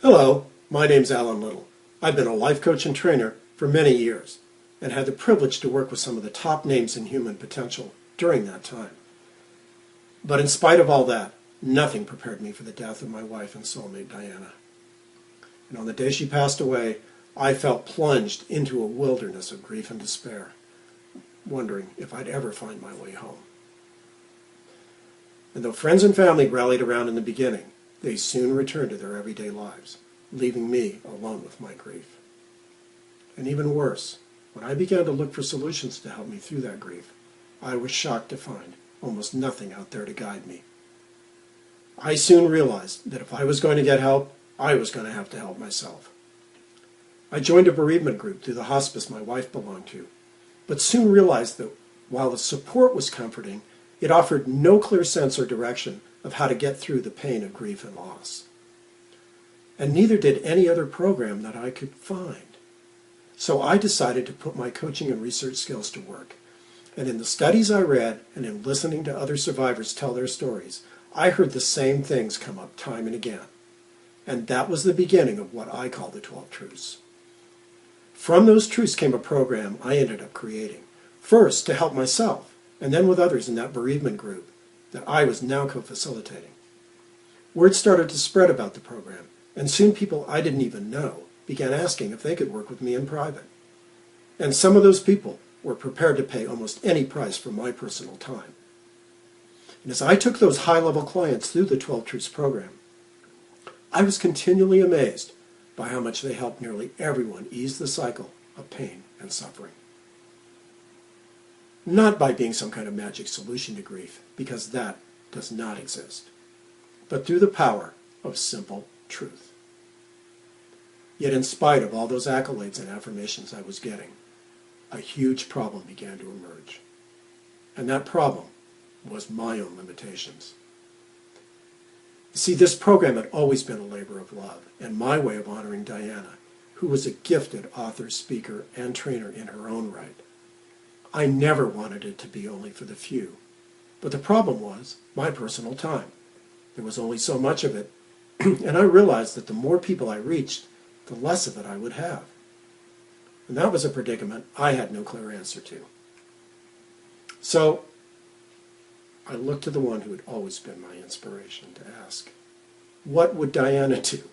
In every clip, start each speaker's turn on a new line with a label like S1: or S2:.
S1: Hello, my name's Alan Little. I've been a life coach and trainer for many years and had the privilege to work with some of the top names in human potential during that time. But in spite of all that, nothing prepared me for the death of my wife and soulmate, Diana. And on the day she passed away, I felt plunged into a wilderness of grief and despair, wondering if I'd ever find my way home. And though friends and family rallied around in the beginning, they soon returned to their everyday lives, leaving me alone with my grief. And even worse, when I began to look for solutions to help me through that grief, I was shocked to find almost nothing out there to guide me. I soon realized that if I was going to get help, I was going to have to help myself. I joined a bereavement group through the hospice my wife belonged to, but soon realized that while the support was comforting, it offered no clear sense or direction of how to get through the pain of grief and loss. And neither did any other program that I could find. So I decided to put my coaching and research skills to work. And in the studies I read and in listening to other survivors tell their stories, I heard the same things come up time and again. And that was the beginning of what I call the 12 Truths. From those truths came a program I ended up creating, first to help myself, and then with others in that bereavement group that I was now co-facilitating. Word started to spread about the program, and soon people I didn't even know began asking if they could work with me in private. And some of those people were prepared to pay almost any price for my personal time. And as I took those high-level clients through the 12 Truths program, I was continually amazed by how much they helped nearly everyone ease the cycle of pain and suffering. Not by being some kind of magic solution to grief, because that does not exist, but through the power of simple truth. Yet in spite of all those accolades and affirmations I was getting, a huge problem began to emerge. And that problem was my own limitations. You see, this program had always been a labor of love, and my way of honoring Diana, who was a gifted author, speaker, and trainer in her own right. I never wanted it to be only for the few. But the problem was my personal time. There was only so much of it, and I realized that the more people I reached, the less of it I would have. And that was a predicament I had no clear answer to. So I looked to the one who had always been my inspiration to ask, what would Diana do?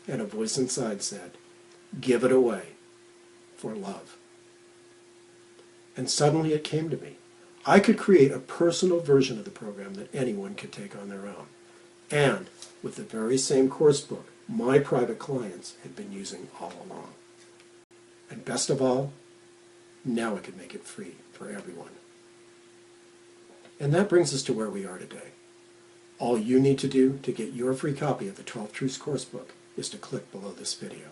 S1: And a voice inside said, give it away for love. And suddenly it came to me. I could create a personal version of the program that anyone could take on their own. And with the very same course book my private clients had been using all along. And best of all, now I could make it free for everyone. And that brings us to where we are today. All you need to do to get your free copy of the 12 Truths course book is to click below this video.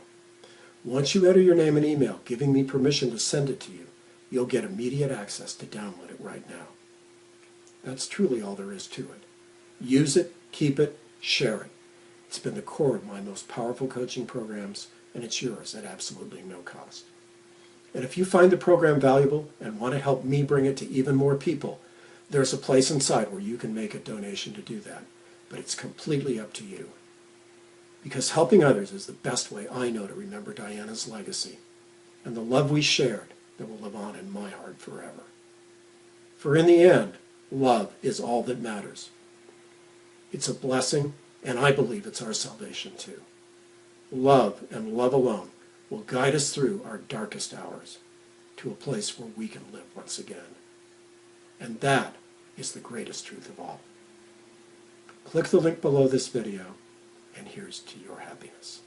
S1: Once you enter your name and email giving me permission to send it to you, you'll get immediate access to download it right now. That's truly all there is to it. Use it, keep it, share it. It's been the core of my most powerful coaching programs, and it's yours at absolutely no cost. And if you find the program valuable and want to help me bring it to even more people, there's a place inside where you can make a donation to do that. But it's completely up to you. Because helping others is the best way I know to remember Diana's legacy and the love we shared that will live on in my heart forever. For in the end, love is all that matters. It's a blessing, and I believe it's our salvation too. Love and love alone will guide us through our darkest hours to a place where we can live once again. And that is the greatest truth of all. Click the link below this video, and here's to your happiness.